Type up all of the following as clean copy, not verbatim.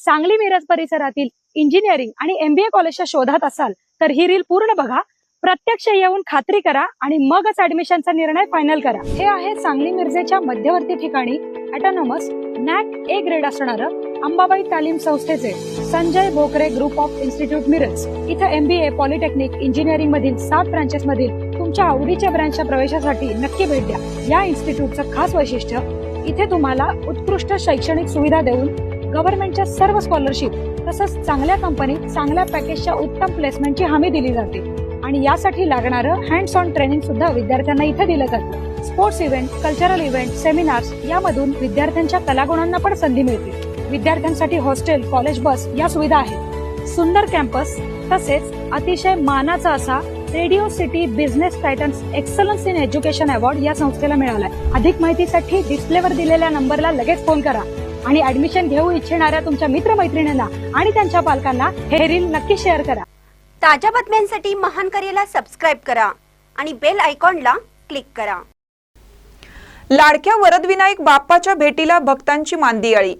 सांगली मिरज परिसरातील इंजिनिअरिंग आणि MBA कॉलेजच्या शोधात असाल तर ही रील पूर्ण बघा, प्रत्यक्ष येऊन खात्री करा आणि मगच ऍडमिशनचा निर्णय फायनल करा। हे आहे सांगली मिरजेच्या मध्यवर्ती ठिकाणी ऑटोनॉमस NAC A ग्रेड असणारं अंबाबाई तालीम संस्थेचे Sanjay Bhokare group of institute Miraj. इथे MBA, पॉलिटेक्निक, इंजिनिअरिंग मधील 7 ब्रांचेस मधील तुमच्या आवडीच्या ब्रांचच्या प्रवेशासाठी नक्की भेट द्या। या इन्स्टिट्यूटचं खास वैशिष्ट्य, इथे तुम्हाला उत्कृष्ट शैक्षणिक सुविधा देऊन गव्हर्नमेंटच्या सर्व स्कॉलरशिप तसंच चांगल्या कंपनीत चांगल्या पॅकेजच्या उत्तम प्लेसमेंटची हमी दिली जाते आणि यासाठी लागणारं हँड्स ऑन ट्रेनिंग सुद्धा विद्यार्थ्यांना इथे दिलं जातं। Sports event, cultural event, seminars यामधून विद्यार्थ्यांच्या कलागुणांना पण संधी मिळते। विद्यार्थ्यांसाठी हॉस्टेल, कॉलेज बस या सुविधा आहेत। सुंदर कॅम्पस तसेच अतिशय मानाचा असा radio city business Titans excellence in education award या संस्थेला मिळालाय। अधिक माहितीसाठी डिस्प्लेवर दिलेल्या नंबरला लगेच फोन करा आणि ऍडमिशन घेऊ इच्छिणाऱ्या तुमच्या मित्रमैत्रिणींना आणि त्यांच्या पालकांना हे रील नक्की शेअर करा। ताज्या बातम्यांसाठी महान करेला सबस्क्राइब करा आणि बेल आयकॉनला क्लिक करा। लाडक्या वरदविनायक बाप्पाच्या भेटीला भक्तांची मांदियाळी।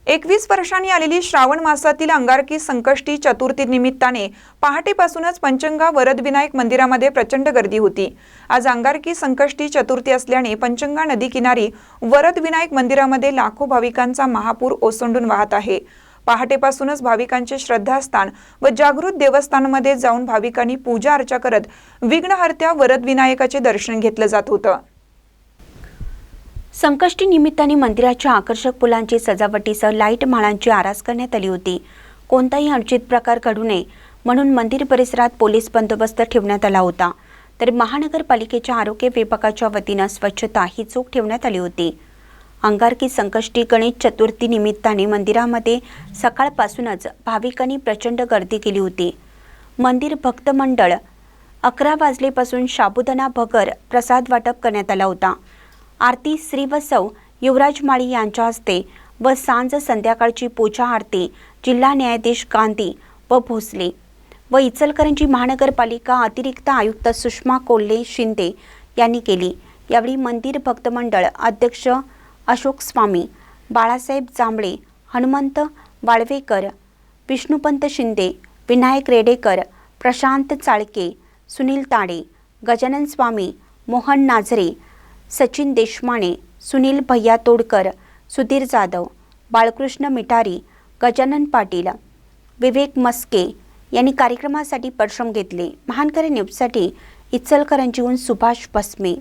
21 वर्षांनी आलेली श्रावण मासातील अंगारकी संकष्टी चतुर्थी निमित्ताने पहाटेपासूनच पंचंगा वरदविनायक मंदिरामध्ये प्रचंड गर्दी होती। आज अंगारकी संकष्टी चतुर्थी असल्याने पंचंगा नदी किनारी वरदविनायक मंदिरामध्ये लाखो भाविकांचा महापूर ओसंडून वाहत आहे। पहाटेपासूनच भाविकांचे श्रद्धास्थान व जागृत देवस्थानमध्ये जाऊन भाविकांनी पूजा अर्चा करत विघ्नहर्त्या वरदविनायकाचे दर्शन घेतलं जात होतं। संकष्टी निमित्ताने मंदिराच्या आकर्षक फुलांची सजावटीसह लाईट माळांची आरास करण्यात आली होती। कोणताही अनुचित प्रकार घडू नये म्हणून मंदिर परिसरात पोलीस बंदोबस्त ठेवण्यात आला होता, तर महानगरपालिकेच्या आरोग्य विभागाच्या वतीने स्वच्छता ही चोख ठेवण्यात आली होती। अंगारकी संकष्टी गणेश चतुर्थी निमित्ताने मंदिरामध्ये सकाळपासूनच भाविकांनी प्रचंड गर्दी केली होती। मंदिर भक्त मंडळ 11 वाजल्यापासून साबुदाणा भगर प्रसाद वाटप करण्यात आला होता। आरती श्री व सौ युवराज माळी यांच्या हस्ते व सांज संध्याकाळची पूजा आरती जिल्हा न्यायाधीश गांधी व भोसले व इचलकरंजी महानगरपालिका अतिरिक्त आयुक्त सुषमा कोल्हे शिंदे यांनी केली। यावेळी मंदिर भक्त मंडळ अध्यक्ष अशोक स्वामी, बाळासाहेब जांभळे, हनुमंत वाळवेकर, विष्णुपंत शिंदे, विनायक रेडेकर, प्रशांत चाळके, सुनील ताडे, गजानन स्वामी, मोहन नाझरे, सचिन देशमाने, सुनील भैया तोडकर, सुधीर जाधव, बाळकृष्ण मिठारी, गजानन पाटील, विवेक मस्के यांनी कार्यक्रमासाठी परिश्रम घेतले। महानकरी न्यूजसाठी इचलकरंजीहून सुभाष बसमे।